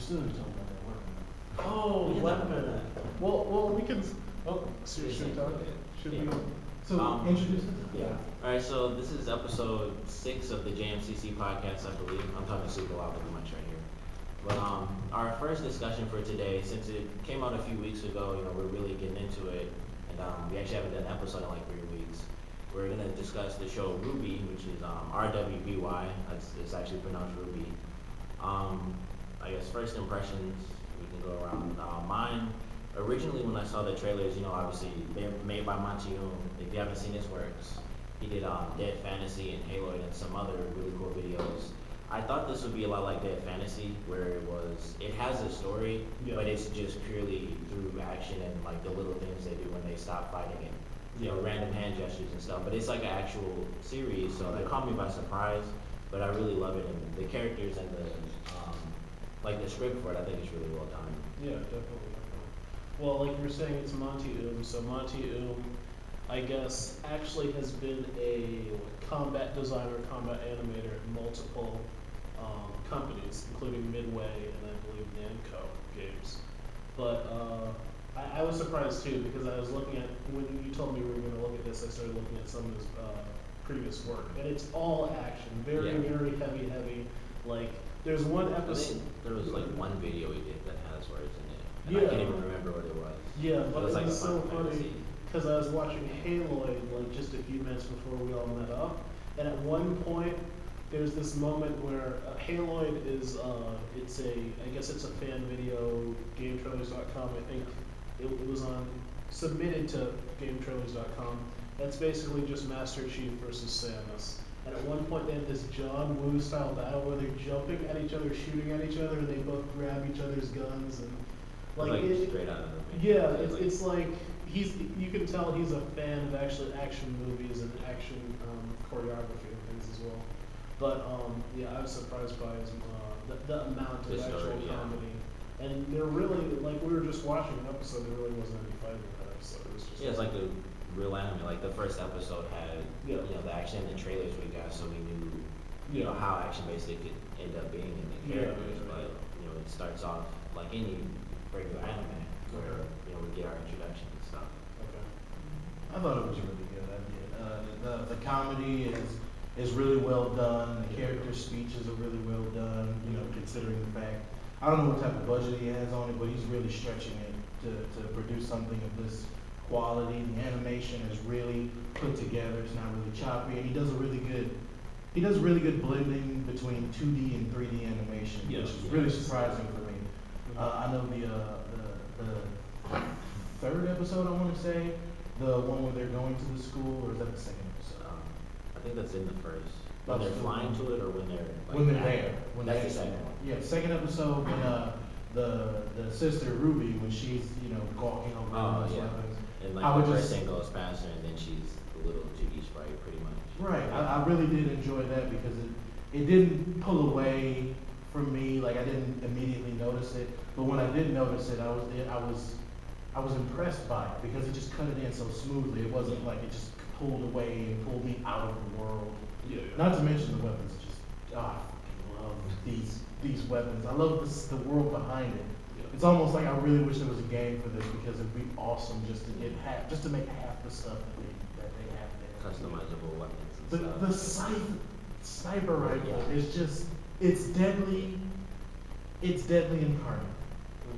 still didn't talk about that weapon. Oh, We can talk about weapon. that. Well, we can. Oh, should we talk? Should we? So introduce it. Yeah. Alright, so this is episode 6 of the JMCC podcast, I believe. I'm talking super loud with the mic right here. But our first discussion for today, since it came out a few weeks ago, we're really getting into it, and we actually haven't done an episode in like 3 weeks. We're gonna discuss the show RWBY, which is RWBY. It's actually pronounced Ruby. I guess first impressions, we can go around. Mine, originally when I saw the trailers, obviously they're made by Monty Yoon. If you haven't seen his works, he did Dead Fantasy and Halo and some other really cool videos. I thought this would be a lot like Dead Fantasy, where it has a story, Yeah. but it's just purely through action and like the little things they do when they stop fighting and random hand gestures and stuff. But it's like an actual series, so that caught me by surprise. But I really love it, and the characters and the like the script for it, I think it's really well done. Yeah, definitely. Well, like you were saying, it's Monty Oom. So Monty Oom, I guess, actually has been a combat designer, combat animator at multiple companies, including Midway and I believe Namco Games. But I was surprised too, because I was looking at, when you told me we were going to look at this, I started looking at some of his previous work, and it's all action, very, Yeah. very heavy. Like, there's one I episode. think there was like one video he did that has words in it, and I Yeah. can't even remember what it was. Yeah, It but was it like was a so Final funny Fantasy. because I was watching Haloid like just a few minutes before we all met up, and at one point there's this moment where Haloid is I guess it's a fan video, GameTrailers.com. I think it was submitted to GameTrailers.com. That's basically just Master Chief versus Samus. And at one point they have this John Woo style battle where they're jumping at each other, shooting at each other, and they both grab each other's guns and Like it, straight out of the movie. yeah, it's like you can tell he's a fan of actually action movies and action choreography and things as well. But yeah, I was surprised by his the amount of The actual story, yeah. comedy. And there really, like we were just watching an episode, there really wasn't any fighting in that episode. It was just Yeah, it's like the real anime. Like the first episode had Yeah. the action and the trailers we got, so we knew Yeah. how action based it could end up being in the Yeah, characters. yeah, But it starts off like any regular anime where we get our introduction and stuff. Okay. I thought it was really good. I did. The comedy is really well done. The character speeches are really well done. Considering the fact, I don't know what type of budget he has on it, but he's really stretching it to produce something of this quality. The animation is really put together. It's not really choppy, and he does really good blending between 2D and 3D animation, Yes. which is really surprising for me. I know the third episode, I want to say, the one where they're going to the school, or is that the second episode? I think that's in the first. When That's they're the- flying to it, or when they're like, When they're at there. it? When That's they're- the second one. Yeah, second episode when the sister Ruby, when she's gawking over Oh, those yeah. weapons. And I like would the just- first thing goes faster, and then she's the little 2D sprite, pretty much. Right, I really did enjoy that because it didn't pull away from me. Like, I didn't immediately notice it, but when I did notice it, I was impressed by it because it just cut it in so smoothly. It wasn't like it just pulled away and pulled me out of the world. Yeah. Not to mention the weapons. I fucking love these weapons. I love the world behind it. It's almost like I really wish there was a game for this because it'd be awesome just to make half the stuff that they have there. Customizable weapons and The stuff. sniper rifle is just, it's deadly incarnate.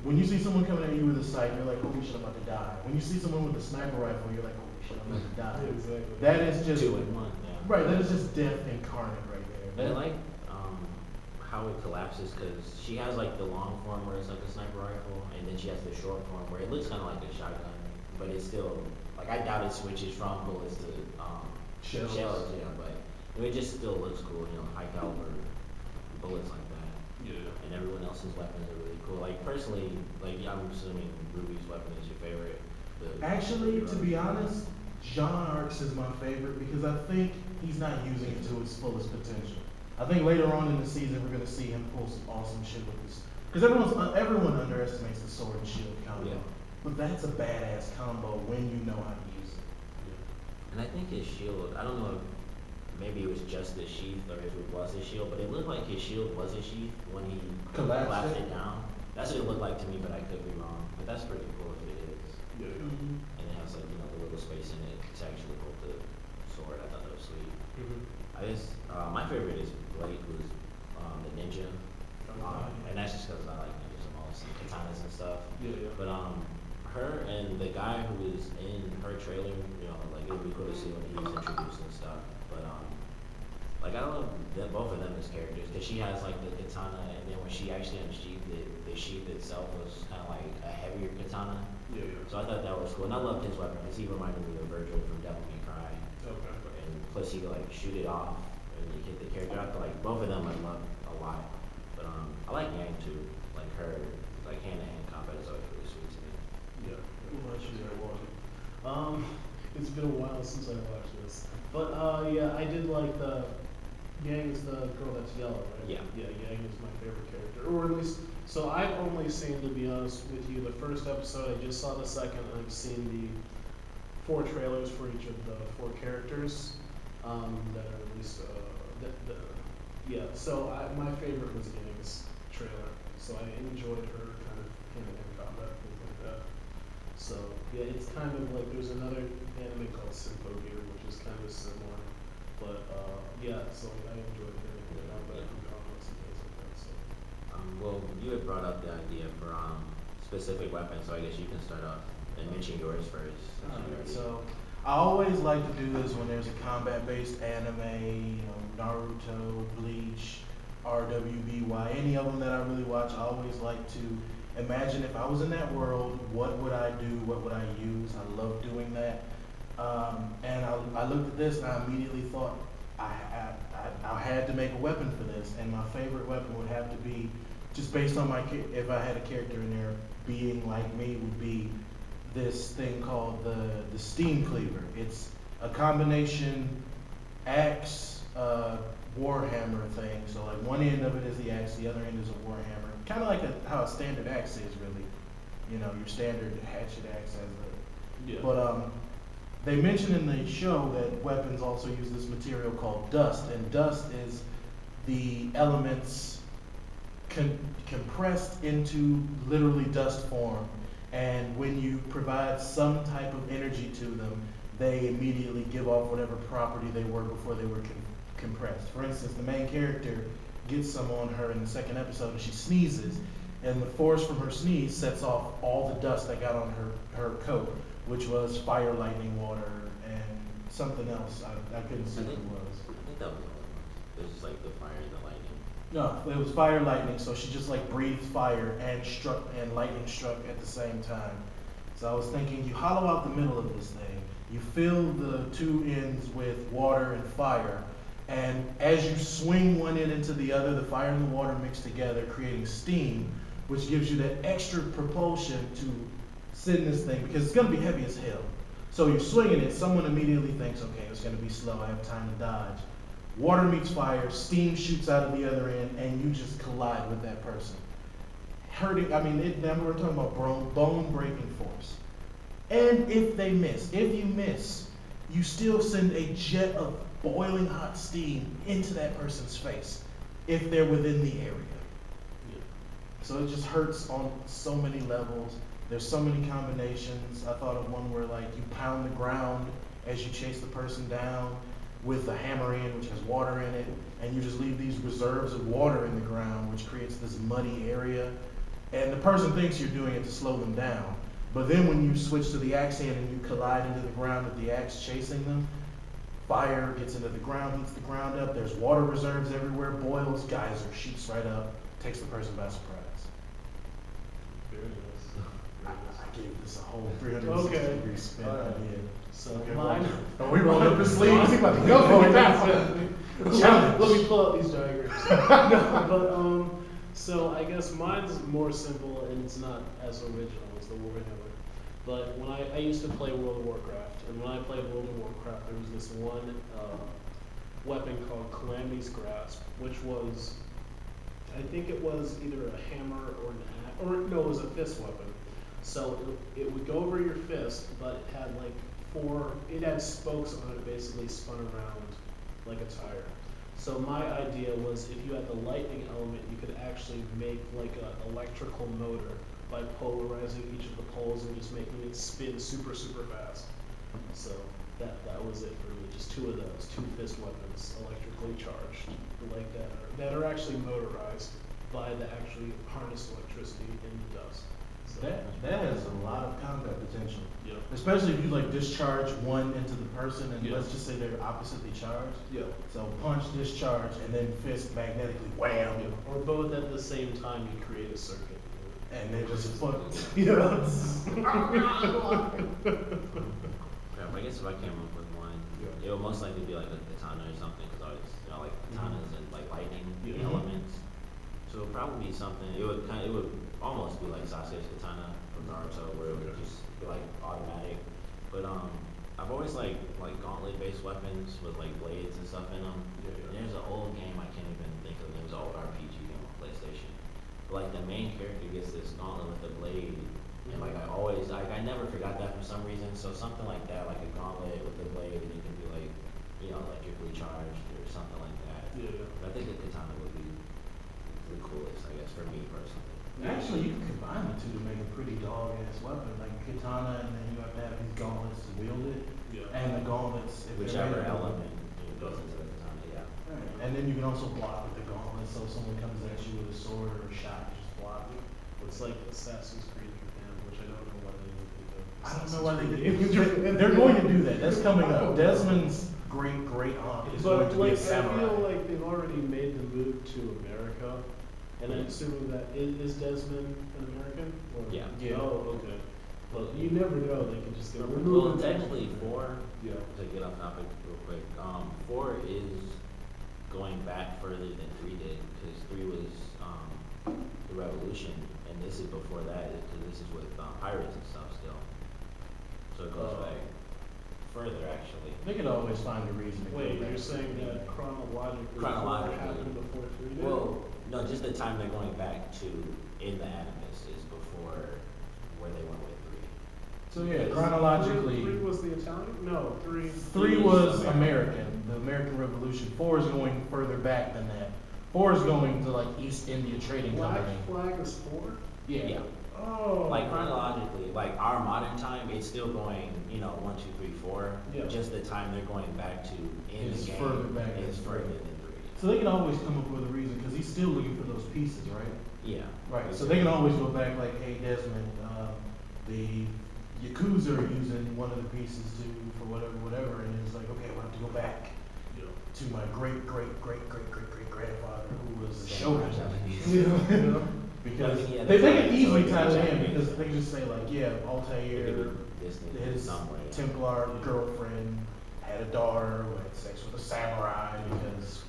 When you see someone coming at you with a sight, you're like, holy shit, I'm about to die. When you see someone with a sniper rifle, you're like, holy shit, I'm about to die. Yeah, exactly. That is just, 2 in 1, yeah. right, that is just death incarnate right But I there. like how it collapses, because she has like the long form where it's like a sniper rifle, and then she has the short form where it looks kind of like a shotgun, but it's still like, I doubt it switches from bullets to Shells. yeah, but it just still looks cool, high caliber bullets like that. Yeah. And everyone else's weapons are really cool. Like personally, like I'm assuming Ruby's weapon is your favorite. Actually, to be honest, John Arcs is my favorite because I think he's not using it to its fullest potential. I think later on in the season we're gonna see him pull some awesome shit with this, because everyone underestimates the sword and shield combo. Yeah. But that's a badass combo when you know how to use it. And I think his shield, I don't know if maybe it was just the sheath or if it was a shield, but it looked like his shield was a sheath when he Collapsed it down. That's what it looked like to me, but I could be wrong. But that's pretty cool if it is. Yeah. And it has like, you know, the little space in it to actually hold the sword. I thought that was sweet. I guess my favorite is Blade, who's the ninja, and that's just because I like ninjas the most, and katanas and stuff. But her and the guy who was in her trailer, you know, like it would be cool to see when he was introduced and stuff. But like I love that both of them as characters because she has like the katana, and then when she actually unsheathed it, the sheath itself was kind of like a heavier katana. So I thought that was cool, and I loved his weapon because he reminded me of Virgil from Devil May Cry. And plus he could like shoot it off and he hit the character. I feel like both of them I love a lot. But I like Yang too. Like her like hand to hand combat is always really sweet to me. It's been a while since I watched this, but yeah, I did like the Yang is the girl that's yellow, right? Yeah. Yeah, Yang is my favorite character, or at least. So I've only seen, to be honest with you, the first episode. I just saw the second, and I've seen the 4 trailers for each of the 4 characters that are at least yeah. So my favorite was Yang's trailer. So I enjoyed her kind of hand-to-hand combat, things like that. So yeah, it's kind of like there's another anime called Sinfo Gear, which is kind of similar. But yeah, so I enjoyed hand-to-hand combat and comics and things like that. So. Well, you had brought up the idea for specific weapons, so I guess you can start off and mention yours first. So I always like to do this when there's a combat-based anime, you know, Naruto, Bleach, RWBY, any of them that I really watch. I always like to imagine if I was in that world, what would I do? What would I use? I love doing that. And I looked at this and I immediately thought I had to make a weapon for this, and my favorite weapon would have to be, just based on if I had a character in there being like me, would be this thing called the steam cleaver. It's a combination axe, warhammer thing. So like one end of it is the axe, the other end is a warhammer. Kind of like how a standard axe is really. You know, your standard hatchet axe has But they mention in the show that weapons also use this material called dust, and dust is the elements compressed into literally dust form. And when you provide some type of energy to them, they immediately give off whatever property they were before they were compressed. For instance, the main character gets some on her in the second episode, and she sneezes, and the force from her sneeze sets off all the dust that got on her coat, which was fire, lightning, water, and something else. I couldn't see what it was. I think that was all it was. It was just like the fire and the lightning. No, it was fire, lightning, so she just like breathed fire and lightning struck at the same time. So I was thinking, you hollow out the middle of this thing, you fill the 2 ends with water and fire, and as you swing one end into the other, the fire and the water mix together, creating steam, which gives you that extra propulsion to send this thing, because it's gonna be heavy as hell. So you're swinging it, someone immediately thinks, okay, it's gonna be slow, I have time to dodge. Water meets fire, steam shoots out of the other end, and you just collide with that person. Hurting, I mean, we're talking about bone-breaking force. And if you miss, you still send a jet of boiling hot steam into that person's face, if they're within the area. So it just hurts on so many levels. There's so many combinations. I thought of one where like you pound the ground as you chase the person down with a hammer in, which has water in it, and you just leave these reserves of water in the ground, which creates this muddy area. And the person thinks you're doing it to slow them down. But then when you switch to the axe hand and you collide into the ground with the axe chasing them, fire gets into the ground, heats the ground up, there's water reserves everywhere, boils, geyser, shoots right up, takes the person by surprise. Very nice. I gave this a whole 360 degree spin. I did. So Okay, mine. well, we rolled up his sleeves. He about to go for it now. Let me pull out these diagrams. No, but so I guess mine's more simple and it's not as original as the Warhammer. But when I used to play World of Warcraft, and when I played World of Warcraft, there was this one weapon called Calamity's Grasp, which was, I think it was either a hammer or an axe, or no, it was a fist weapon. So it would go over your fist, but it had like it had spokes on it, basically spun around like a tire. So my idea was if you had the lightning element, you could actually make like an electrical motor by polarizing each of the poles and just making it spin super, super fast. So that was it for me, just two of those, two fist weapons, electrically charged, like that are actually motorized by the actually harnessed electricity in the dust. So, That has a lot of combat potential. yeah. Especially if you like discharge one into the person and Yeah. let's just say they're oppositely charged. Yeah. So punch, discharge, and then fist magnetically wham. Or both at the same time, you create a circuit. And they just fuck. Yeah. I guess if I came up with one, it would most likely be like a katana or something, because I always, like katanas and like lightning Yeah. elements. So it would probably be something. It would almost be like Sasuke's katana from Naruto, where it would just be like automatic. But I've always liked like gauntlet-based weapons with like blades and stuff in them. And there's an old game I can't even think of. It was an old RPG game on PlayStation. But like the main character gets this gauntlet with a blade. And like I never forgot that for some reason. So something like that, like a gauntlet with a blade, and you can be like, electrically charged or something like that. Yeah. But I think a katana would be the coolest, I guess, for me personally. Actually, you can combine the two to make a pretty dog ass weapon, like katana, and then you have to have these gauntlets to wield it. Yeah. And the gauntlets, if they're Whichever made of- element goes into the katana, yeah. Right. And then you can also block with the gauntlets, so if someone comes at you with a sword or a shot, you just block it. It's like Assassin's Creed Japan, which I don't know why they would do that. I don't know why they Assassin's did. Creed. They're going to do that. That's coming up. Desmond's great aunt is going But to be like, a samurai. I feel like they've already made the move to America, and I'm assuming that is Desmond an American? Or- Yeah. Yeah. Oh, okay. Well, you never know. They can just go. Well, technically 4, Yeah. to get off topic real quick, 4 is going back further than 3 did, because 3 was the Revolution, and this is before that, because this is with pirates and stuff still. So it goes back further, actually. They could always find a reason to go Wait, back. you're saying that chronologically, Chronologically. what happened before 3 did? Well, no, just the time they're going back to in the Animus is before where they went with 3. So yeah, Because chronologically, 3 was the Italian? No, 3. 3 was American, the American Revolution. 4 is going further back than that. 4 is going to like East India Trading Black Company. Flag is 4? Yeah. Oh. Like chronologically, like our modern time, it's still going, 1, 2, 3, 4. Yeah. Just the time they're going back to in Is the game further back is than further three. than 3. So they can always come up with a reason because he's still looking for those pieces, right? Yeah. Right. So they can always go back like, hey Desmond, the Yakuza are using one of the pieces for whatever, and it's like, okay, I have to go back Yeah. to my great grandfather who was a Samurai shogun. Japanese. Because Yeah, they that's can right. easily So tie it's it in Japanese. because they can just say like, yeah, Altair, Disney, his somewhere. Templar girlfriend had a daughter who had sex with a samurai because,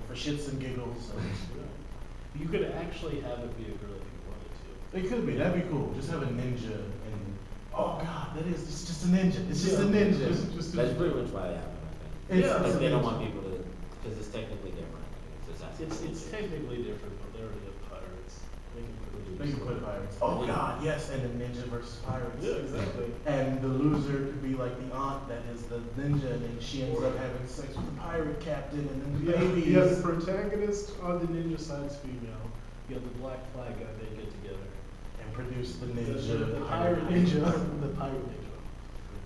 for shits and giggles. So. You could actually have it be a girl if you wanted to. It could be, that'd be cool. Just have a ninja and, oh god, it's just a ninja. It's just a Yeah. ninja. That's pretty much why they have it, I think. It's- Yeah. it's Because a they don't ninja. want people to, because it's technically different. It's Assassin's It's Creed. technically different, but they already have pirates. They can produce. They can put pirates. Oh god, yes, and then ninja versus pirates. Yeah, exactly. And the loser could be like the aunt that is the ninja, and then she ends up having sex with the pirate captain, and then the baby You have is. the protagonist on the ninja side is female. You have the Black Flag guy, they get together. And produce the The ninja. pirate ninja. The pirate ninja.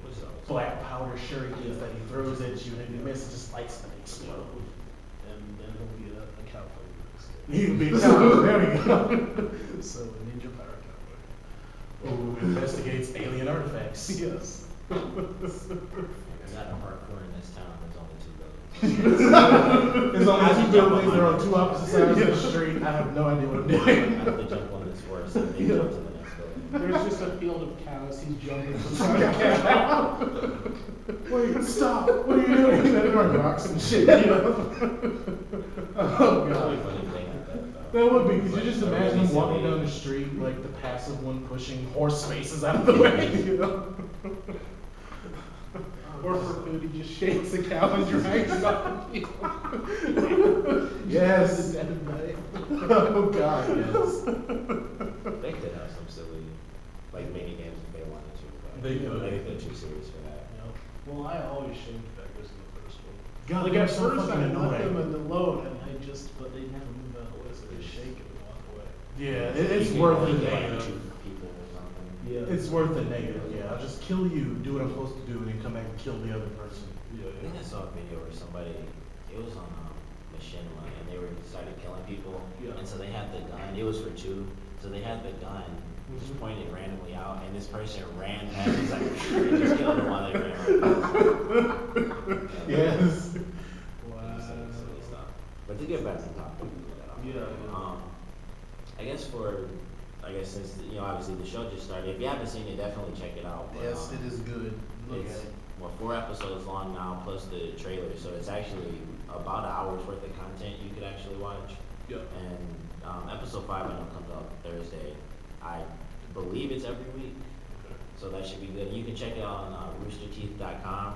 Which is always- Black powder shurikens that he throws at you, and if you miss, it just lights them and explode. And then he'll be a cowboy. He'd be down. There we go. So a ninja pirate cowboy. Who investigates alien artifacts. Yes. There's not a parkour in this town, there's only 2 buildings. There's only 2 buildings, they're on 2 opposite sides of the street. I have no idea what I'm I doing. have to jump on this horse and then jump to the next building. There's just a field of cows, he's jumping from side to cow. Wait, stop! What are you doing? That are rocks and shit, Oh That'd be god. funny if they had that, though. That would be, could you just imagine him walking down the street, like the passive one pushing horse faces out of the way, Or for food, he just shakes the cow and drags it off the field. Yes. Dead of night. Oh god, yes. They could have some silly, mini games if they wanted to, but They could. I think they're too serious for that. Well, I always shamed beggars in the first one. God, Like they're at so first I fucking let them annoying. in the load and but they never move out of the way, so they shake it and walk away. Yeah, You it's can worth only the get, like, negative. 2 people or something. Yeah. It's worth the negative, yeah. I'll just kill you, do what I'm supposed to do, and then come back and kill the other person. Yeah, I think I saw a video where somebody, it was on Machinima, and they started killing people. Yeah. And so they had the gun, it was for 2, so they had the gun just Mhm. pointed randomly out, and this person ran past, he's like, and just killed them while they ran around. Yes. Wow. Just like silly stuff. But to get back to the topic, Yeah. I guess since, obviously the show just started, if you haven't seen it, definitely check it out. But, Yes, it is good. Look It's, at it. 4 episodes long now, plus the trailer, so it's actually about an hour's worth of content you could actually watch. Yeah. And, episode 5 I know comes out Thursday. I believe it's every week, so that should be good. And you can check it out on roosterteeth.com,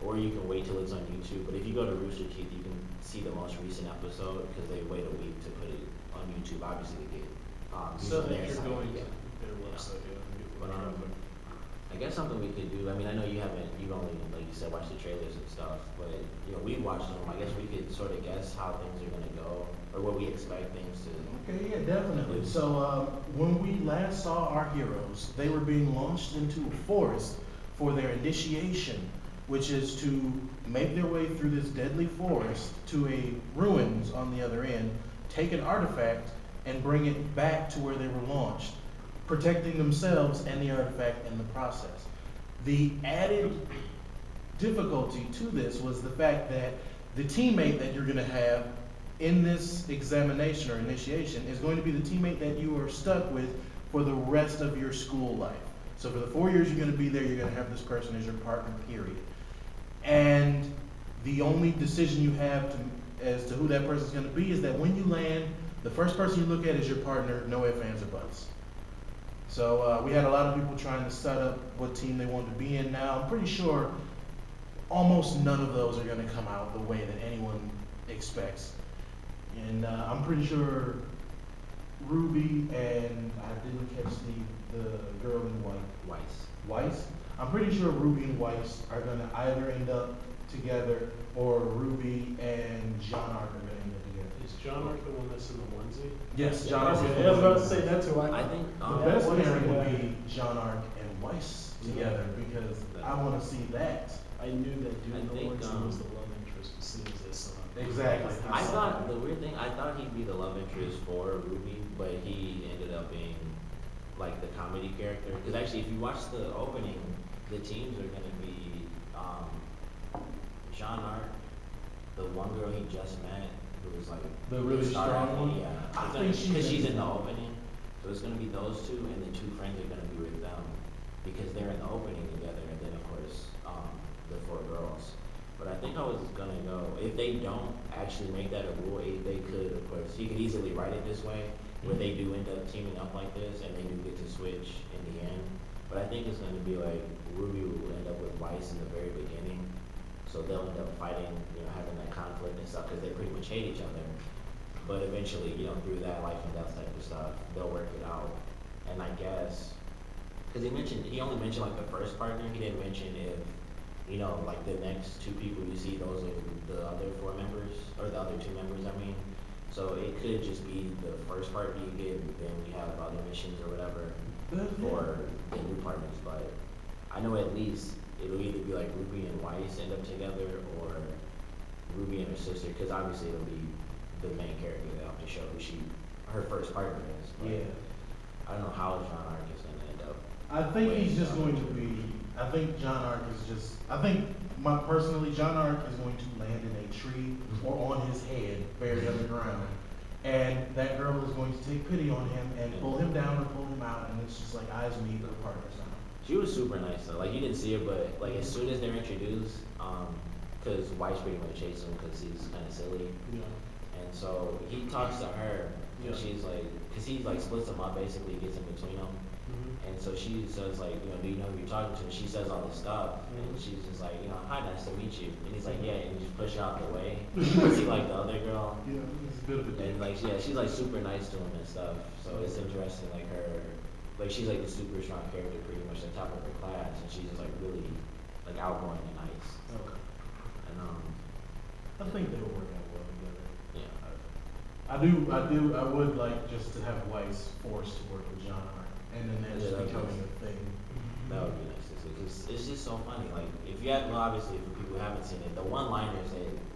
or you can wait till it's on YouTube. But if you go to Rooster Teeth, you can see the most recent episode, because they wait a week to put it on YouTube, obviously to get, So views on that their you're site. going Yeah. to their website, yeah, and get But, more traffic. I guess something we could do, I mean, I know you've only, like you said, watched the trailers and stuff, but, we've watched them, I guess we could sort of guess how things are gonna go, or what we expect things to. Okay, yeah, definitely. So, when we last saw our heroes, they were being launched into a forest for their initiation, which is to make their way through this deadly forest to a ruins on the other end, take an artifact, and bring it back to where they were launched, protecting themselves and the artifact in the process. The added difficulty to this was the fact that the teammate that you're gonna have in this examination or initiation is going to be the teammate that you are stuck with for the rest of your school life. So for the 4 years you're gonna be there, you're gonna have this person as your partner, period. And the only decision you have as to who that person's gonna be is that when you land, the first person you look at is your partner, no ifs, ands, or buts. So we had a lot of people trying to set up what team they wanted to be in. Now, I'm pretty sure almost none of those are gonna come out the way that anyone expects. And I'm pretty sure RWBY and I didn't catch the girl in white. Weiss. I'm pretty sure RWBY and Weiss are gonna either end up together, or RWBY and John Arc are gonna end up together. Is John Arc the one that's in the onesie? Yes, John Arc. Okay, I was about to say that too. I think, The best what is pairing it, would be John Arc and Weiss together, because I wanna see that. I knew that dude I in the think, onesie was the love interest as soon as they saw him. Exactly. I thought, the weird thing, I thought he'd be the love interest for RWBY, but he ended up being like the comedy character. Because actually, if you watch the opening, the teams are gonna be Jean Arc, the one girl he just met, who was like The really star strong one? Yeah, I it's think gonna- she's cause she's in in the it. opening, so it's gonna be those 2, and the 2 friends are gonna be with them, because they're in the opening together, and then of course, the 4 girls. But I think I was gonna go, if they don't actually make that a rule, they could, of course, you could easily write it this way, where they do end up teaming up like this, and they do get to switch in the end. But I think it's gonna be like, RWBY will end up with Weiss in the very beginning, so they'll end up fighting, having that conflict and stuff, because they pretty much hate each other. But eventually, through that life and death type of stuff, they'll work it out. And I guess, because he only mentioned like the first partner, he didn't mention if, like the next 2 people you see, those are the other 4 members, or the other 2 members, I mean. So it could just be the first partner you get, and then we have other missions or whatever for the new partners. But I know at least it'll either be like RWBY and Weiss end up together, or RWBY and her sister, because obviously it'll be the main character they have to show who her first partner is. But Yeah. I don't know how John Arc is gonna end up. I think he's just going to be, I think John Arc is just, personally, John Arc is going to land in a tree or on his head, buried underground. And that girl is going to take pity on him and pull him down or pull him out, and it's just like eyes meet, we're partners now. She was super nice though. Like, you didn't see her, but like as soon as they're introduced, because Weiss pretty much hates him because he's kind of silly, Yeah. and so he talks to her, and Yeah. she's like, because he like splits them up basically, gets in between them. And so she says like, do you know who you're talking to? And she says all this stuff, and she's just like, hi, nice to meet you. And he's like, yeah, and he just push her out the way. You see like the other girl, Yeah, he's a bit of a dick. and like she's like super nice to him and stuff. So it's interesting, like she's like the super strong character, pretty much the top of her class, and she's just like really like outgoing and nice. Okay. And I think they will work out well together. Yeah. I would like just to have Weiss forced to work with John Hart, and then that's Yeah, that'd be becoming nice. a thing. That would be nice to see, cause it's just so funny, like, if you had, well, obviously, for people who haven't seen it, the one-liners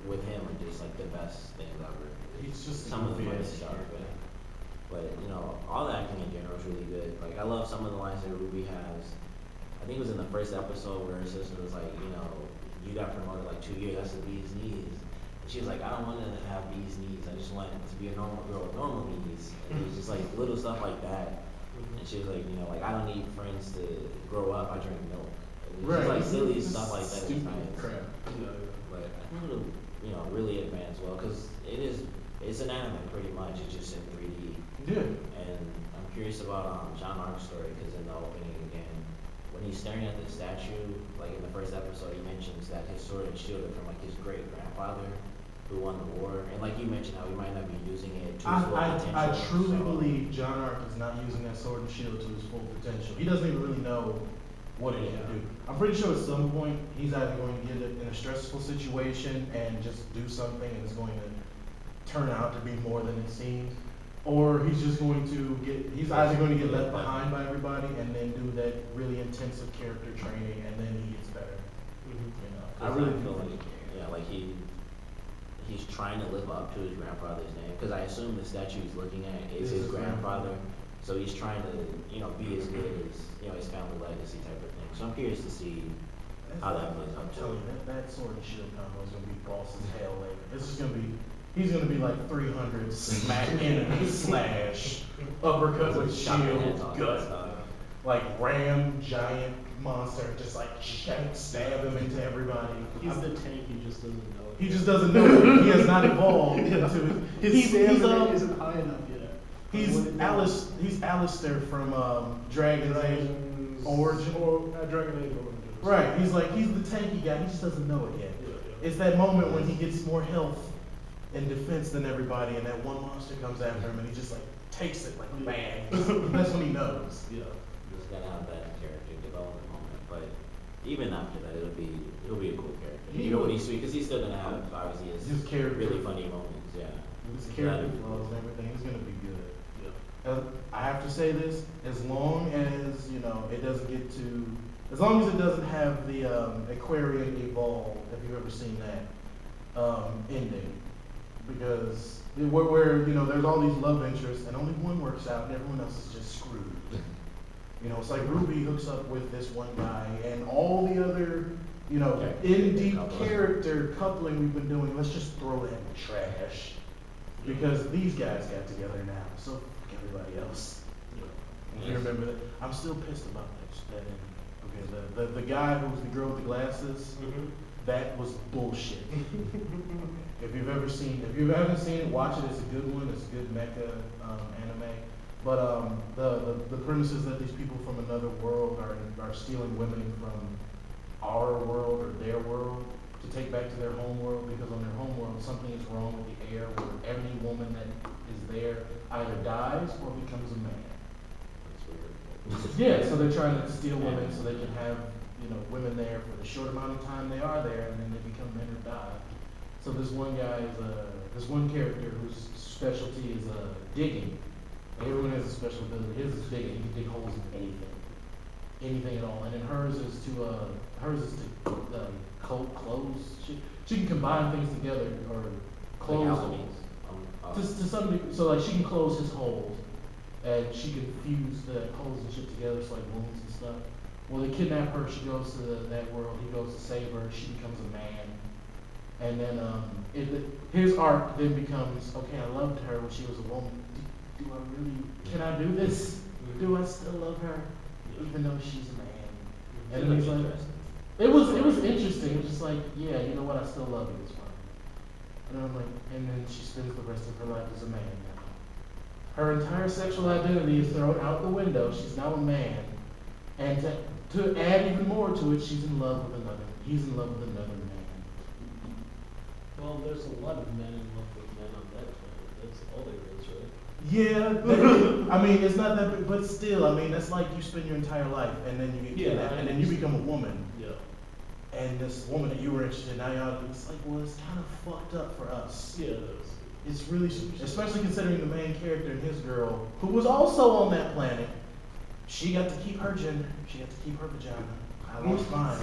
with him are just like the best things ever. He's just Some of the goofy funniest as stuff, but, you know, all the acting in general is really good, like, I love some of the lines that Ruby has. I think it was in the first episode where her sister was like, you know, you got promoted like 2 years, that's the bee's knees. And she was like, I don't want to have bee's knees, I just want to be a normal girl with normal knees. And it was just like little stuff like that. And she was like, you know, like, I don't need friends to grow up, I drink milk. And it's just like silly stuff like that. It's Stupid nice. crap. But I think it'll, you know, really advance well, cause it's an anime pretty much, it's just in 3D. Yeah. And I'm curious about John Ark's story, because in the opening again, when he's staring at the statue, like in the first episode, he mentions that his sword and shield are from like his great grandfather who won the war, and like you mentioned how he might not be using it to his full potential. I truly so- believe John Ark is not using that sword and shield to his full potential. He doesn't even really know what it can do. I'm pretty sure at some point he's either going to get it in a stressful situation and just do something and it's going to turn out to be more than it seems, or he's just going to he's either going to get left behind by everybody and then do that really intensive character training and then he gets better. You know, I really feel feel like, yeah, like he's trying to live up to his grandfather's name, because I assume the statue he's looking at is his grandfather. So he's trying to, you know, be as good as, you know, his family legacy type of thing. So I'm curious to see how that plays I'm out telling too. you, that sword and shield combo is gonna be boss as hell later. This is gonna be, he's gonna be like 300 smack enemy slash uppercut with Chopping heads shield, off and gut, stuff. like ram giant monster, just like stab him into everybody. He's the tank, he just doesn't know it. He just doesn't know it. He has not evolved into His he's stamina isn't high enough yet. He's Alistair from Dragon's Age Origin. Or Dragon Age Origin. Right, he's the tanky guy, he just doesn't know it yet. It's that moment when he gets more health and defense than everybody, and that one monster comes after him, and he just like takes it like bang. That's when he knows. Yeah. Just gotta have that character development moment, but even after that, he'll be a cool character. He Even when will. he's sweet, because he's still gonna have obviously His character. really funny moments. Yeah. His character flaws and everything, it's gonna be good. Yeah. I have to say this, as long as, you know, it doesn't get to, as long as it doesn't have the Aquarian Evolve, if you've ever seen that, ending. Because where, you know, there's all these love interests and only one works out and everyone else is just screwed. You know, it's like RWBY hooks up with this one guy and all the other, you know, in-deep character coupling we've been doing, let's just throw that in the trash. Because these guys got together now, so fuck everybody else. And you remember that? I'm still pissed about that okay, the guy who was the girl with the glasses, that was bullshit. If you haven't seen it, watch it. It's a good one. It's a good mecha anime. But the premise is that these people from another world are stealing women from our world or their world to take back to their home world, because on their home world something is wrong with the air where every woman that is there either dies or becomes a man. Yeah, so they're trying to steal women so they can have, you know, women there for the short amount of time they are there, and then they become men or die. So this one guy this one character whose specialty is digging. Everyone has a special ability. His is digging. He can dig holes in anything at all. And then hers is to close. She can combine things together or close holes. To some degree, so like she can close his holes, and she can fuse the holes and shit together, so like wounds and stuff. Well, they kidnap her. She goes to that world. He goes to save her. She becomes a man. And then his arc then becomes, okay, I loved her when she was a woman. Do I really, can I do this? Do I still love her, even though she's a man? And then he's like, it was interesting. It was just like, yeah, you know what? I still love you. It's fine. And I'm like, and then she spends the rest of her life as a man now. Her entire sexual identity is thrown out the window. She's now a man. And to add even more to it, he's in love with another man. Well, there's a lot of men in love with men on that planet. That's all there is, right? Yeah, I mean, it's not that big, but still, I mean, that's like you spend your entire life and then you get kidnapped and then you become a woman. Yeah. and this woman that you were interested in, now y'all, it's like, well, it's kind of fucked up for us. Yeah, it is. It's really, especially considering the main character and his girl, who was also on that planet, she got to keep her gender, she got to keep her vagina. I lost mine.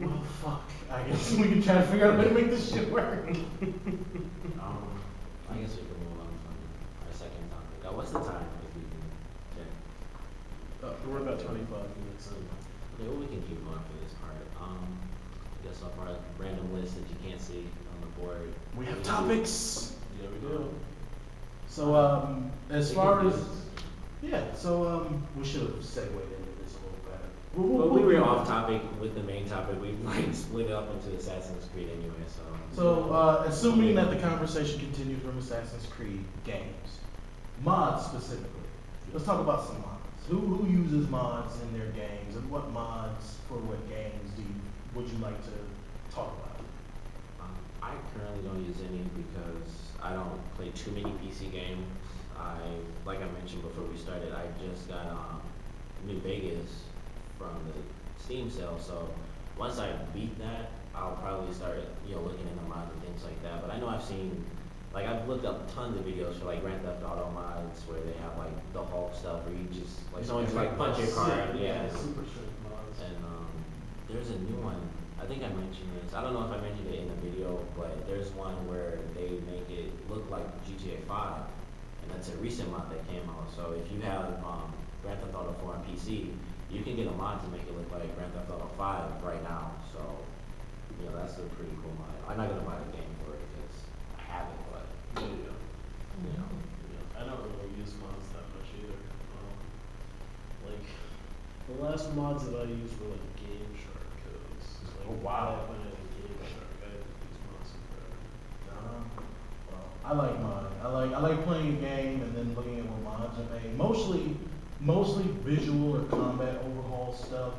Well, fuck. I guess we can try to figure out a way to make this shit work. I guess we can move on from our second topic. What's the time? If we can, We're about 25 minutes in. okay, well, we can keep going for this part. I guess off our random list that you can't see on the board. We have topics. Yeah, we do. So, as We far can as, do- yeah, so, we should have segued into this a little better. Well, we were off topic with the main topic. We might split it up into Assassin's Creed anyway, so. So, assuming that the conversation continues from Assassin's Creed games, mods specifically, let's talk about some mods. Who uses mods in their games, and what mods for what games would you like to talk about? I currently don't use any because I don't play too many PC games. Like I mentioned before we started, I just got New Vegas from the Steam sale. So once I beat that, I'll probably start, looking into mods and things like that. But I know I've looked up tons of videos for like Grand Theft Auto mods where they have like the Hulk stuff where you just someone's like punch your car, yeah. Super strength mods. And there's a new one. I think I mentioned this. I don't know if I mentioned it in the video, but there's one where they make it look like GTA 5, and that's a recent mod that came out. So if you have Grand Theft Auto 4 on PC, you can get a mod to make it look like Grand Theft Auto 5 right now. So that's a pretty cool mod. I'm not gonna buy the game for it because I have it, but Yeah. I don't really use mods that much either. Like, the last mods that I used were like Game Shark codes. Like, Oh, wow. back when I had Game Shark, I had these mods forever. Well, I like modding. I like playing a game and then looking at what mods are made. Mostly visual or combat overhaul stuff.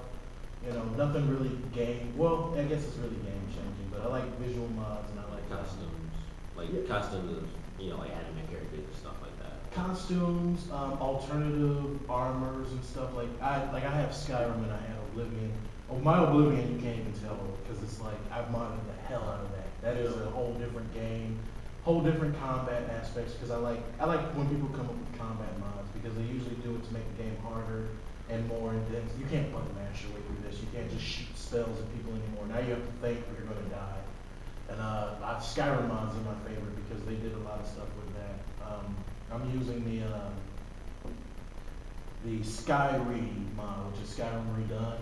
Nothing really game. Well, I guess it's really game changing, but I like visual mods and I like costumes, Yeah. costumes of like anime characters and stuff like that. costumes, alternative armors and stuff I have Skyrim and I have Oblivion. Oh, my Oblivion you can't even tell because it's like I've modded the hell out of that. That is a whole different game, whole different combat aspects. Because I like when people come up with combat mods because they usually do it to make the game harder and more intense. You can't button mash your way through this. You can't just shoot spells at people anymore. Now you have to think or you're going to die. And Skyrim mods are my favorite because they did a lot of stuff with that. I'm using the Skyrim mod, which is Skyrim redone,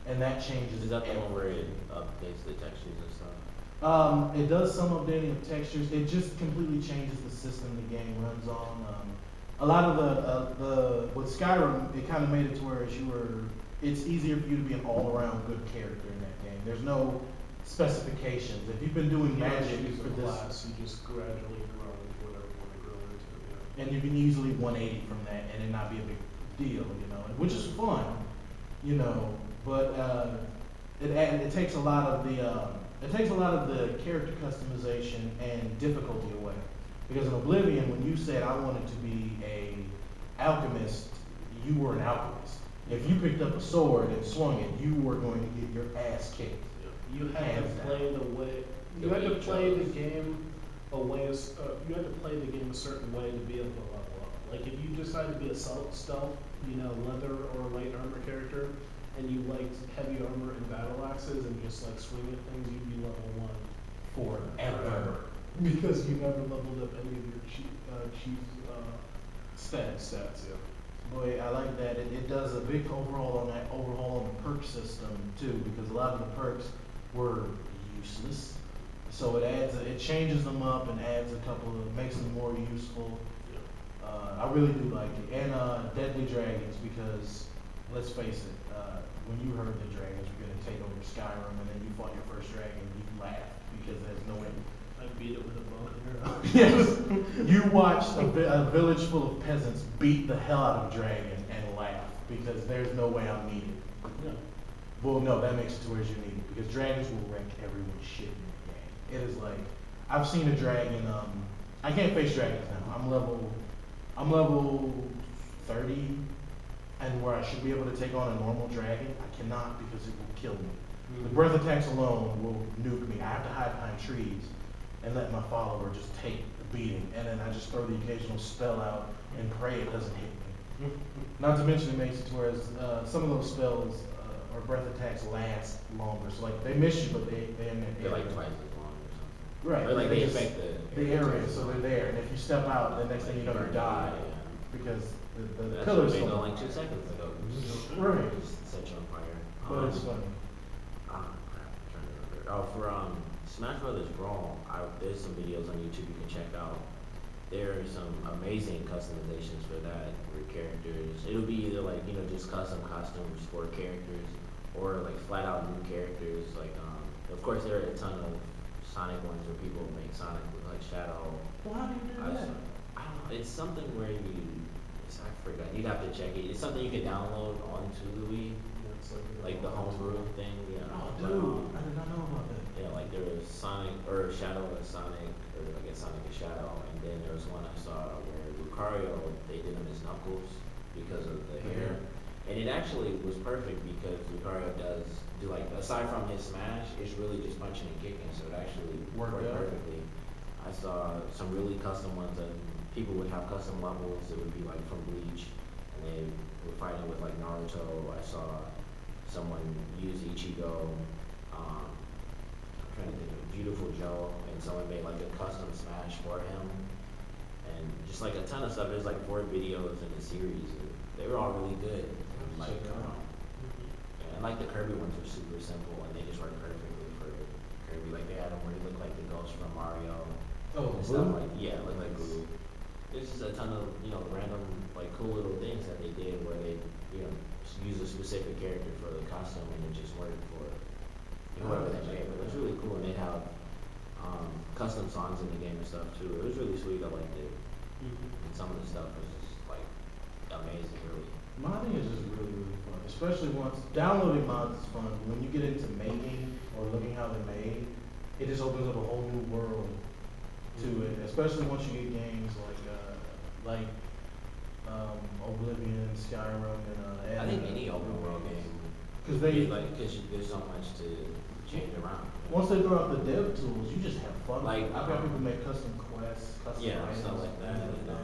and that changes. Is that the one where it updates the textures and stuff? It does some updating of textures. It just completely changes the system the game runs on. A lot of the with Skyrim, it kind of made it to where it's easier for you to be an all-around good character in that game. There's no specifications. If you've been doing magic for this, class, you just gradually grow into whatever you want to grow into. Yeah. and you can easily 180 from that and it not be a big deal, which is fun, but it takes a lot of the character customization and difficulty away. Because in Oblivion, when you said I wanted to be a alchemist, you were an alchemist. If you picked up a sword and swung it, you were going to get your ass kicked. You had to Hands play the way. You had to play the game you had to play the game a certain way to be able to level up. Like if you decide to be a stealth, leather or light armor character, and you liked heavy armor and battle axes and just like swing at things, you'd be level 1 Forever. because you never leveled up any of your chief stats. Yeah. Boy, I like that. It does a big overhaul on the perk system too, because a lot of the perks were useless. So it changes them up and makes them more useful. I really do like it. And Deadly Dragons, because let's face it, when you heard the dragons were gonna take over Skyrim and then you fought your first dragon, you laughed because there's no way. I beat it with a bow and arrow. Yes, you watched a village full of peasants beat the hell out of a dragon and laugh because there's no way I'm needed. Yeah. Well, no, that makes it to where you need it because dragons will wreck everyone's shit in the game. It is like I've seen a dragon. I can't face dragons now. I'm level 30, and where I should be able to take on a normal dragon, I cannot because it will kill me. The breath attacks alone will nuke me. I have to hide behind trees and let my follower just take the beating, and then I just throw the occasional spell out and pray it doesn't hit me. Not to mention it makes it to where some of those spells or breath attacks last longer. So like they miss you, but they end They're up like twice as long or something. right. Or like they just- affect the area, so they're there. And if you step out, the next thing you know, you die because the That's pillars. what they so- go like 2 seconds ago. Right. Just set you on fire. But it's funny. Crap, I'm trying to remember. Oh, for Smash Brothers Brawl, there's some videos on YouTube you can check out. There are some amazing customizations for that for characters. It'll be either like, just custom costumes for characters or like flat out new characters. Like, of course there are a ton of Sonic ones where people make Sonic look like Shadow. Well, how do you do I that? don't know, it's something where I forgot, you'd have to check it. It's something you can download onto the Wii, like the homebrew thing, Oh, dude, I did not know about that. Yeah, like there was Sonic, or Shadow and Sonic, or I guess Sonic and Shadow, and then there was one I saw where Lucario, they did him as Knuckles because of the hair. And it actually was perfect because Lucario does do like, aside from his smash, it's really just punching and kicking, so it actually worked perfectly. I saw some really custom ones and people would have custom levels, it would be like from Bleach, and they were fighting with like Naruto. I saw someone use Ichigo, I'm trying to think of Beautiful Joe, and someone made like a custom smash for him. And just like a ton of stuff, there's like 4 videos in the series, and they were all really good. And like, and like the Kirby ones were super simple, and they just worked perfectly for Kirby. Like they had them where he looked like the ghost from Mario. Oh, And stuff like, yeah, looked like Blue. There's just a ton of, random, like, cool little things that they did where they, use a specific character for the costume and it just worked for whoever they made. But it was really cool, and they'd have custom songs in the game and stuff too. It was really sweet, I liked it. And some of the stuff was just, like, amazing, really. Modding is just really, really fun, especially once downloading mods is fun. When you get into making or looking how they're made, it just opens up a whole new world to it. Especially once you get games like Oblivion, Skyrim, and I think any open world game, because there's so much to change around. once they throw out the dev tools, you just have fun. Like, I've got people make custom quests, custom Yeah, items, stuff like that, things and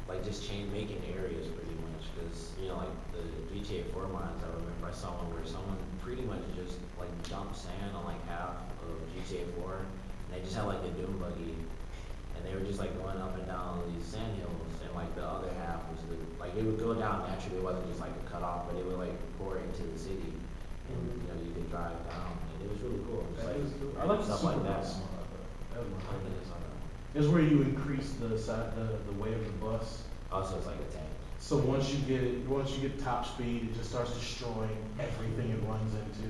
like just making areas pretty much, because like the GTA 4 mods, I remember I saw one where someone pretty much just like dumped sand on like half of GTA 4, and they just had like the Doom buggy, and they were just like going up and down these sand hills, and like the other half was like it would go down naturally, it wasn't just like a cutoff, but it would like pour into the city, and you could drive down, and it was really cool. Just, like, I like stuff the like that. That was my I think favorite. it's on there. It's where you increase the weight of the bus. Also, it's like a tank. So once you get top speed, it just starts destroying everything it runs into.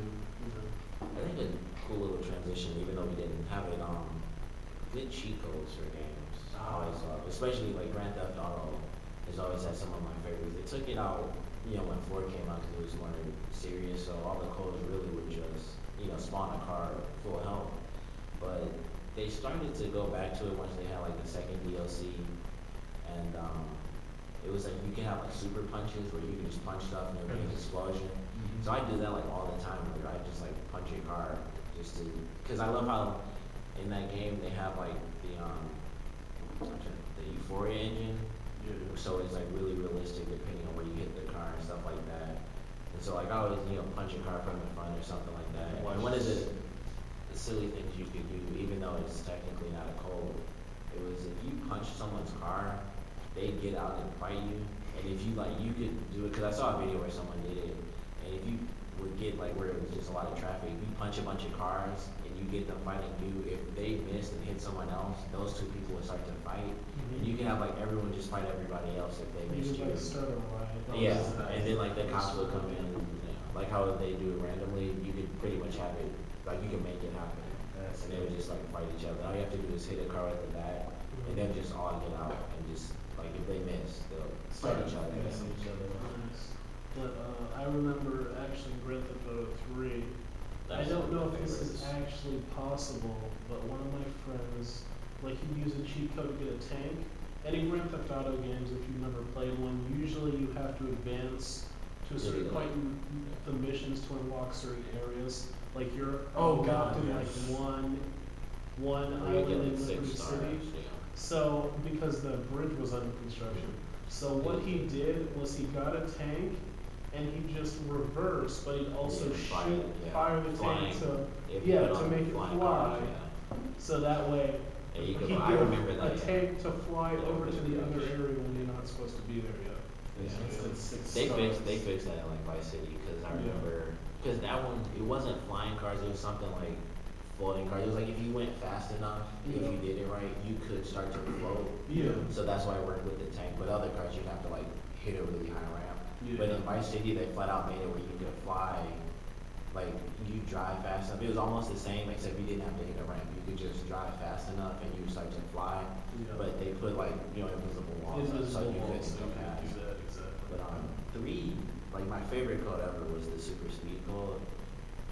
I think a cool little transition, even though we didn't have it, good cheat codes for games. I always love, especially like Grand Theft Auto has always had some of my favorites. They took it out, when 4 came out because it was more serious, so all the codes really would just, spawn a car full of health. But they started to go back to it once they had like the second DLC, and it was like you can have like super punches where you can just punch stuff and it would make an explosion. So I do that like all the time, where I just like punch your car just to, because I love how in that game they have like the Euphoria engine, so it's like really realistic depending on where you hit the car and stuff like that. And so like I always punch your car from the front or something like that. And one of the silly things you could do, even though it's technically not a code, it was if you punch someone's car, they'd get out and fight you. And if you you could do it, because I saw a video where someone did it, and if you would get like where it was just a lot of traffic, if you punch a bunch of cars and you get them fighting you, if they missed and hit someone else, those 2 people would start to fight. And you can have like everyone just fight everybody else if they missed you. Start a riot. Yeah, and then like the cops will come in, like how they do it randomly, you could pretty much have it, like you can make it happen. And they would just like fight each other. All you have to do is hit a car at the back, and then just all get out and just like if they miss, they'll fight each other. But I remember actually Grand Theft Auto 3. I don't know if this is actually possible, but one of my friends, like he'd use a cheat code to get a tank. And in Grand Theft Auto games, if you've never played one, usually you have to advance to a certain point in the missions to unlock certain areas. like you're Oh, locked God, in yes. like one Where you island get in like Liberty 6 stars, City. yeah. So, because the bridge was under construction, so what he did was he got a tank and he just reversed, but he also Yeah, fire the flying. tank to, If you yeah, put to on make it flying fly. cars, yeah. So that way, Yeah, you he could, I remember did that, a yeah. tank to fly Yeah, over to with the the other bridge. area when you're not supposed to be there yet. Yeah. It's 6 They stars. fixed that in like Vice City, cause I Yeah. remember, cause that one, it wasn't flying cars, it was something like floating cars. It was like if you went fast enough, if Yeah. you did it right, you could start to float. Yeah. So that's why I worked with the tank, but other cars you'd have to like hit a really high ramp. Yeah. But in Vice City, they flat out made it where you could fly, like you drive fast enough. It was almost the same, except you didn't have to hit a ramp. You could just drive fast enough and you start to fly. Yeah. But they put like, invisible walls up so Invisible you walls, couldn't so go you can't fast. do that, exactly. But 3, like my favorite code ever was the super speed code.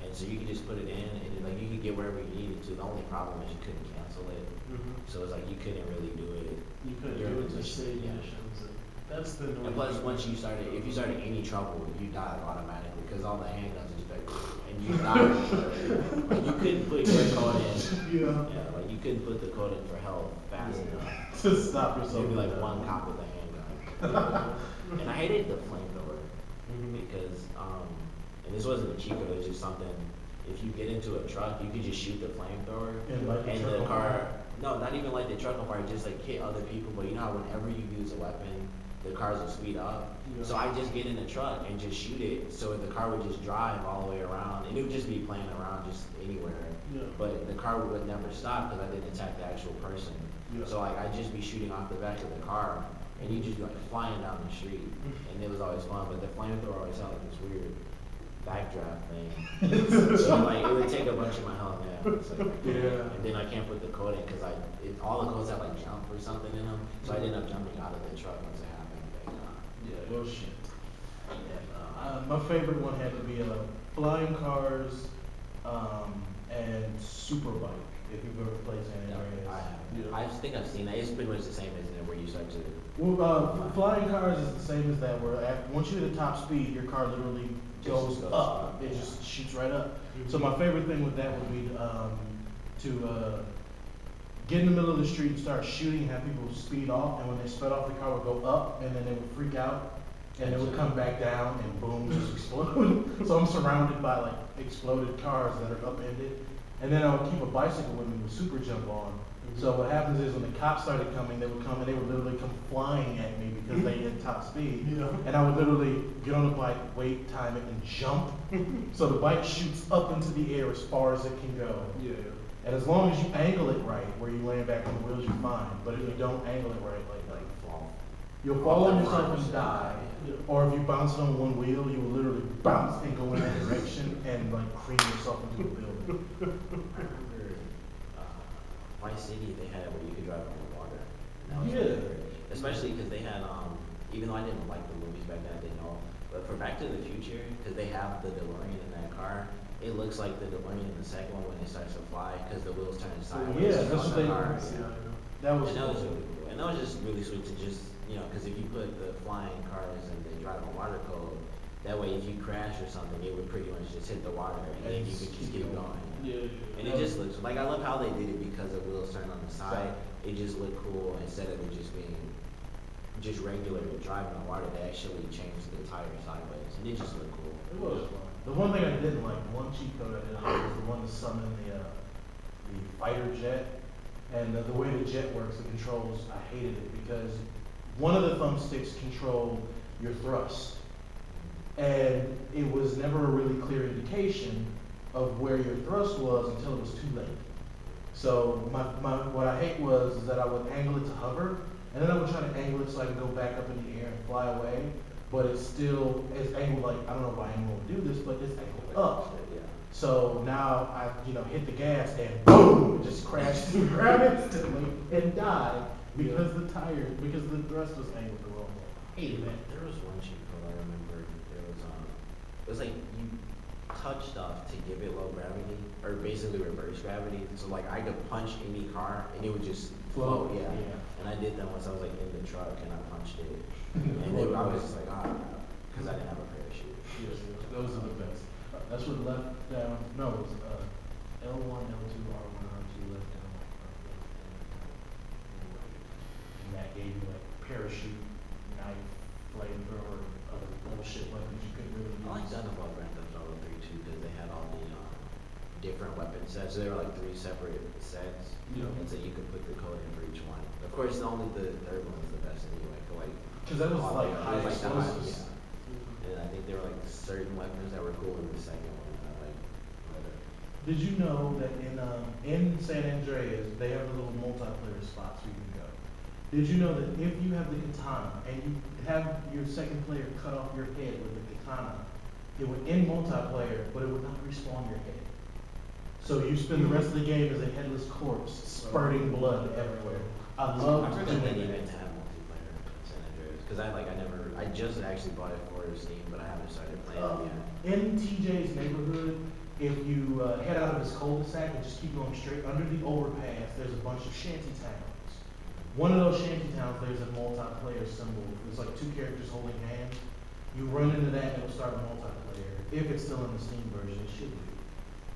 And so you could just put it in and like you could get wherever you needed to. The only problem is you couldn't cancel it. So it's like you couldn't really do it. You couldn't Your do it to position, save yeah. missions, and that's the And annoying plus, thing. once you started, if you started any trouble, you died automatically because all the handguns are just like, and you died. Like you couldn't put your code in. Yeah. Yeah, like you couldn't put the code in for help fast enough. To stop yourself. Maybe like from one dying. cop with a handgun. And I hated the flamethrower because, and this wasn't a cheat code, it was just something, if you get into a truck, you could just shoot the flamethrower And light the and truck the on car, fire. no, not even like the truck on fire, just like hit other people, but you know how whenever you use a weapon, the cars will speed up. Yeah. So I just get in the truck and just shoot it, so the car would just drive all the way around, and it would just be playing around just anywhere. Yeah. But the car would never stop because I didn't attack the actual person. Yeah. So like I'd just be shooting off the back of the car, and you'd just be like flying down the street, and it was always fun. But the flamethrower always had like this weird backdraft thing. So like it would take a bunch of my health. Yeah. It's like, Yeah. And then I can't put the code in because all the codes have like jump or something in them, so I ended up jumping out of the truck once it happened. Yeah, well, shit. My favorite one had to be flying cars, and super bike. If you've ever played San Yeah, Andreas. I have. Yeah. I think I've seen that. It's pretty much the same, isn't it? Where you start to. Well, flying cars is the same as that. Where once you hit a top speed, your car literally goes Just goes up. up, It yeah. just shoots right up. So my favorite thing with that would be to get in the middle of the street and start shooting and have people speed off, and when they sped off, the car would go up, and then they would freak out, and it would come back down, and boom, just explode. So I'm surrounded by like exploded cars that are upended, and then I would keep a bicycle with me with super jump on. So what happens is when the cops started coming, they would come and they would literally come flying at me because they had top speed. Yeah. And I would literally get on the bike, wait, time it, and jump. So the bike shoots up into the air as far as it can go. Yeah. And as long as you angle it right, where you land back on the wheels, you're fine. But if you don't angle it right, like Fall. you'll fall on yourself and die. Yeah. Or if you bounce it on one wheel, you will literally bounce and go in that direction and like cream yourself into the building. I remember Vice City, they had where you could drive on the water. And that was Yeah. my favorite. Especially because they had, even though I didn't like the movies back then, I didn't know. But for Back to the Future, because they have the DeLorean in that car, it looks like the DeLorean in the second one when it starts to fly because the wheels turn sideways. Yeah, that's on what the they- car. Yeah, I know. That was And that was cool. really cool. And that was just really sweet to just, because if you put the flying cars and they drive on water code, that way if you crash or something, it would pretty much just hit the water and then you could just keep going. Yeah. And it just looks, like I love how they did it because the wheels turn on the side. It just looked cool instead of it just being just regular driving on water, they actually changed the tire sideways and it just looked cool. It was fun. The one thing I didn't like, the one cheat code I didn't like was the one to summon the fighter jet. And the way the jet works, the controls, I hated it because one of the thumbsticks control your thrust. And it was never a really clear indication of where your thrust was until it was too late. So what I hate was is that I would angle it to hover, and then I would try to angle it so I could go back up in the air and fly away, but it's angled like, I don't know why anyone would do this, but it's angled up. Yeah. So now I, hit the gas and boom, just crashed to the ground instantly and died because the thrust was angled the wrong way. Hated that. There was one cheat code I remember. It was like you touch stuff to give it low gravity, or basically reverse gravity. So like I could punch any car and it would just float. Yeah. Yeah. And I did that once I was like in the truck and I punched it, and I was just like, because I didn't have a parachute. Yes, those are the best. That's what left down, no, it was, L1, L2, R1, R2, left down. And that gave you like parachute, knife, flamethrower, other bullshit weapons you couldn't really use. I like that about Grand Theft Auto 3 too, because they had all the different weapon sets. So there were like 3 separate sets, Yeah. and so you could put the code in for each one. Of course, only the third one was the best anyway. For like, Cause that was all like the- high it was like the high- explosives. yeah. And I think there were like certain weapons that were cool in the second one. Like, better. Did you know that in San Andreas, they have a little multiplayer spots where you can go? Did you know that if you have the katana and you have your second player cut off your head with the katana, it would end multiplayer, but it would not respawn your head. So you spend the rest of the game as a headless corpse, spurting blood everywhere. I I love heard doing that they that. didn't have multiplayer in San Andreas because I just actually bought it for Steam, but I haven't started playing it yet. In TJ's neighborhood, if you head out of his cul-de-sac and just keep going straight under the overpass, there's a bunch of shanty towns. One of those shanty towns, there's a multiplayer symbol. It's like 2 characters holding hands. You run into that and it'll start a multiplayer. If it's still in the Steam version, it should be.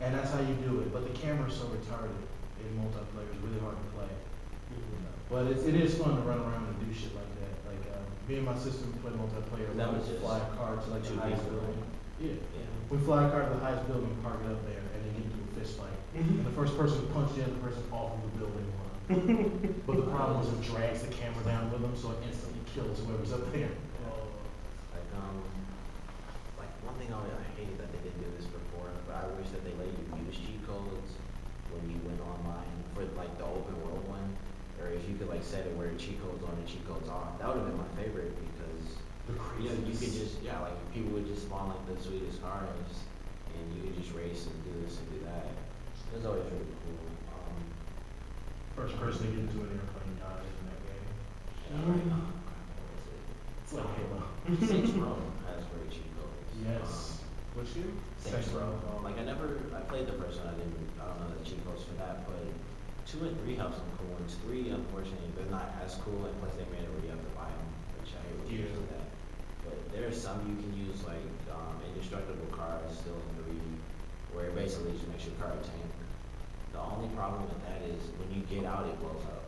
And that's how you do it. But the camera's so retarded in multiplayer, it's really hard to play. But it is fun to run around and do shit like that. Like me and my sister we play multiplayer. That We was just fly a car to like the 2 highest people, building. Yeah. Yeah. We fly a car to the highest building, park it up there, and then get into a fist fight. And the first person to punch the other person off of the building won. But the problem was it drags the camera down with them, so it instantly kills whoever's up there. Like one thing I hated that they didn't do this before, but I wish that they let you use cheat codes when you went online for like the open world one, or if you could like set it where cheat codes on and cheat codes off. That would have been my favorite because you know you could just like people would just spawn like the sweetest cars, and you could just race and do this and do that. It was always really cool. First person to get into an airplane dies in that game. Yeah, like, what was it? It's like Halo. Saints Row has great cheat codes. Yes. Which game? Saints Row. Oh. Like I played the first one. I don't know the cheat codes for that, but 2 and 3 have some cool ones. 3, unfortunately, they're not as cool, and plus they made it where you have to buy them, which I hate when you do that. But there are some you can use like indestructible cars still in 3, where it basically just makes your car a tank. The only problem with that is when you get out, it blows up.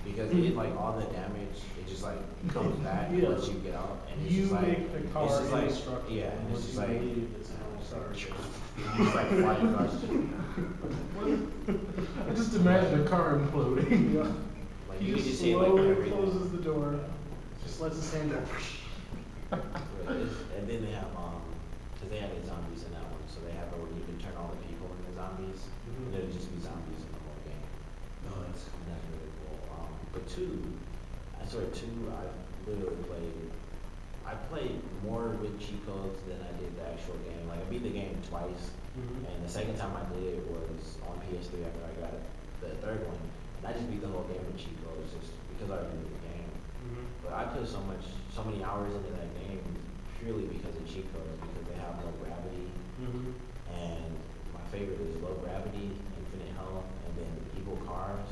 Because it like all the damage, it just like comes back Yeah. once you get out, and it's You just like make the car it's just like indestructible yeah, and once it's just you like leave, it's how it starts. you just like fly across. I just imagine a car imploding. Yeah. Like He you can just just see it like slowly everything. closes the door, just lets his hand go. And then they have because they had the zombies in that one, so they have it where you can turn all the people into zombies, and it'll just be zombies in the whole game. No, that's cool. That's really cool. But 2, I swear 2, I literally played more with cheat codes than I did the actual game. Like I beat the game twice, and the second time I did it was on PS3 after I got the third one, and I just beat the whole game with cheat codes just because I already knew the game. But I put so many hours into that game purely because of cheat codes, because they have low gravity, and my favorite is low gravity, infinite health, and then evil cars.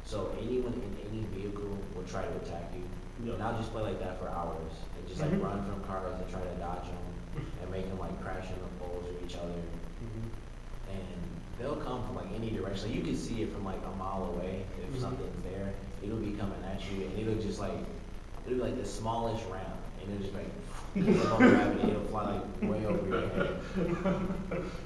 So anyone in any vehicle will try to attack you, and I'll just play like that for hours, and just like run from cars and try to dodge them, and make them like crash into poles or each other. And they'll come from like any direction. You can see it from like a mile away if something's there. It'll be coming at you, and it'll be like the smallest ramp, and it'll just like low gravity. It'll fly like way over your head.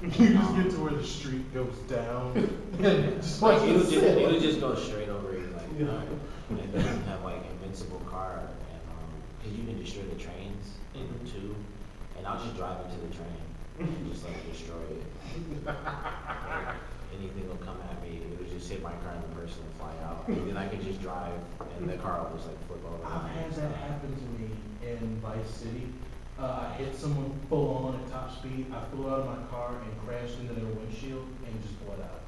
You just get to where the street goes down, and just watch It'll it just sail. it'll just go straight over you, like Yeah. and then you have like invincible car, and because you can destroy the trains in 2, and I'll just drive into the train and just like destroy it. Like, anything will come at me, it'll just hit my car and the person will fly out, and then I can just drive, and the car will just like flip over. I've had that happen to me in Vice City. I hit someone full on at top speed. I flew out of my car and crashed into their windshield and just bled out.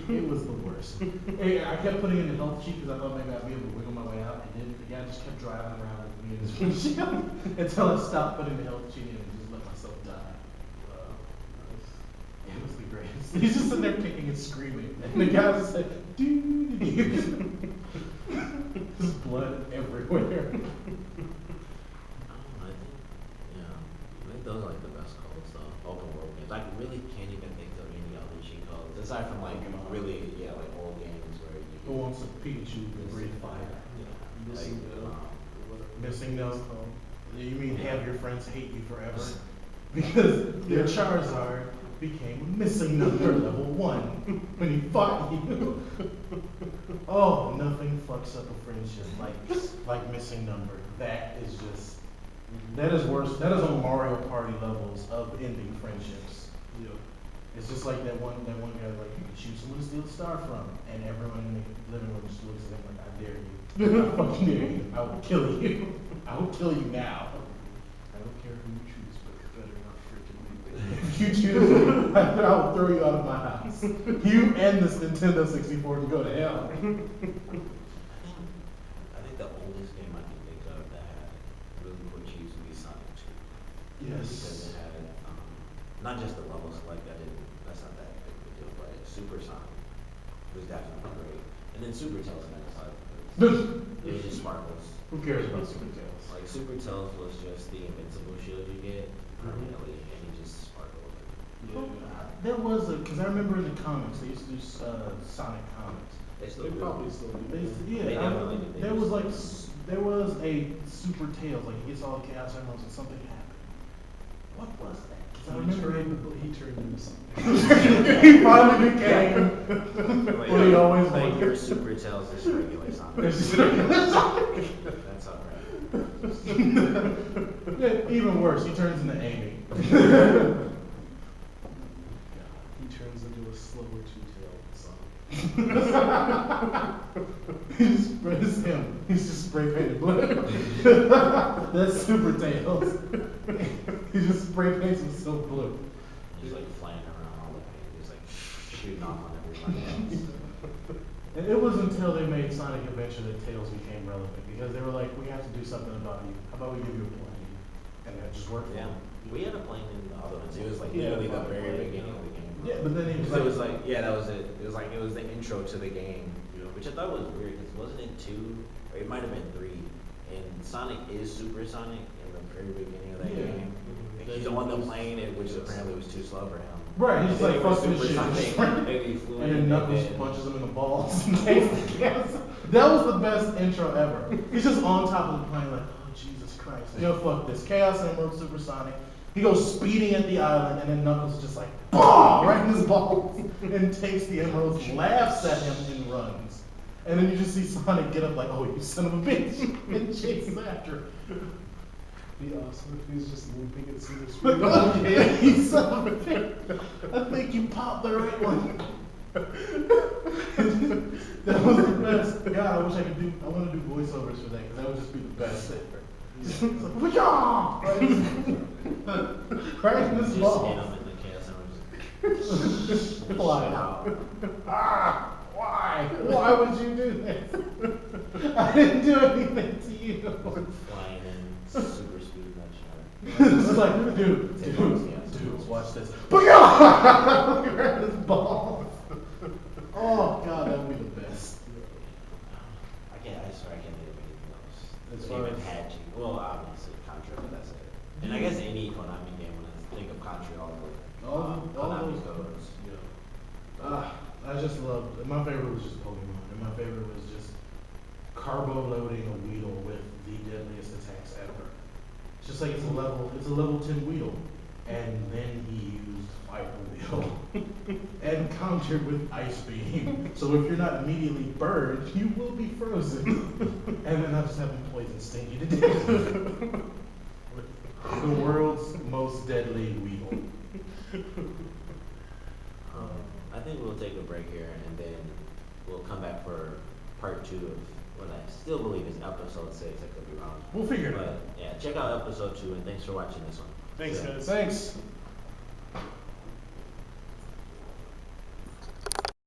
It was the worst. I kept putting in the health cheat because I thought maybe I'd be able to wiggle my way out. I didn't. The guy just kept driving around with me in his windshield until I stopped putting the health cheat in and just let myself die. It was the greatest. He's just sitting there kicking and screaming, and the guy's just like, dude, there's blood everywhere. I think those are like the best calls though, open world games. Like really missing number. You mean have your friends hate you forever? Because their Charizard became a missing number level 1 when he fought you. Oh, nothing fucks up a friendship like missing number. That is worse. That is on Mario Party levels of ending friendships. Yeah. It's just like that one guy, like, you can choose someone to steal the star from, and everyone in the living room just looks at him like, I dare you. I fucking dare you. I will kill you. I will kill you now. I don't care who you choose, but you better not freaking leave me. If you choose, I will throw you out of my house. You and this Nintendo 64 can go to hell. I think the oldest game I can think of that had really quick cheese would be Sonic 2. Because Yes. it had, not just the level select, that's not that big of a deal, but Super Sonic was definitely great. And then Super Tails next time. It was just sparkles. Who cares about Super Tails? Like Super Tails was just the invincible shield you get permanently, and he just sparkled. There was because I remember in the comics, they used to do Sonic comics. They still They do. probably still do. They They definitely do. there was like there was a Super Tails, like he gets all the Chaos Emeralds and something happened. What was that? 'Cause I remember He turned into something. he finally became Like, what he always like wanted. your Super Tails is regular Sonic. It's just regular Sonic. That's alright. Yeah, even worse, he turns into Amy. He turns into a slower two-tailed Sonic. It's him. He's just spray painted blue. That's Super Tails. He just spray paints himself blue. He's like flying around all the way, just like shooting off on everybody else. And it was until they made Sonic Adventure that Tails became relevant, because they were like, we have to do something about you. How about we give you a plane? And that just worked for Yeah, them. we had a plane in the other ones. It was like Yeah, literally the Sonic very Plane. beginning of the game. Yeah, but then he was Because it was like, like, yeah, that was it. It was like, it was the intro to the game, which I thought was weird, because wasn't it 2, or it might have been 3, and Sonic is Super Sonic in the very beginning of that Yeah. game. And he's on the plane, which apparently was too slow for him. right, he's And like, then fuck he this was shit. Super Just Sonic, sprint. and he flew And in, then Knuckles then- punches him in the balls and takes the gas. That was the best intro ever. He's just on top of the plane like, oh Jesus Christ. Yo, fuck this. Chaos Emerald, Super Sonic. He goes speeding at the island, and then Knuckles just like, BOOM! Right in his balls, and takes the emeralds, laughs at him, and runs. And then you just see Sonic get up like, oh, you son of a bitch, and chases after him. Be awesome if he was just looping at super speed. Like, oh, yeah, you son of a bitch. I think you popped the right one. That was the best. God, I wish I could do, I want to do voiceovers for that, because that would just be the best. It's like, "Wah-yah!" Right in his Just balls. hit him in the chaos emeralds. Fly out. Ah, why? Why would you do this? I didn't do anything to you. Flying in super speed in that shot. It's like, dude, watch this. Right in his balls. Oh God, that would be the best. I swear I can't think of anything else. As That far even as- had G. Well, obviously Contra, but that's it. And I guess any Konami game, when I think of Contra, all All Konami those codes. I just love. My favorite was just Pokemon, and my favorite was just carbo loading a Weedle with the deadliest attacks ever. It's just like it's a level 10 Weedle, and then he used Fire Wheel and countered with Ice Beam. So if you're not immediately burned, you will be frozen. And then I just have him poison sting you to death. The world's most deadly Weedle. I think we'll take a break here, and then we'll come back for part 2 of what I still believe is episode 6. I could be wrong. We'll figure it out. But yeah, check out episode 2, and thanks for watching this one. Thanks, Yeah. guys. Thanks.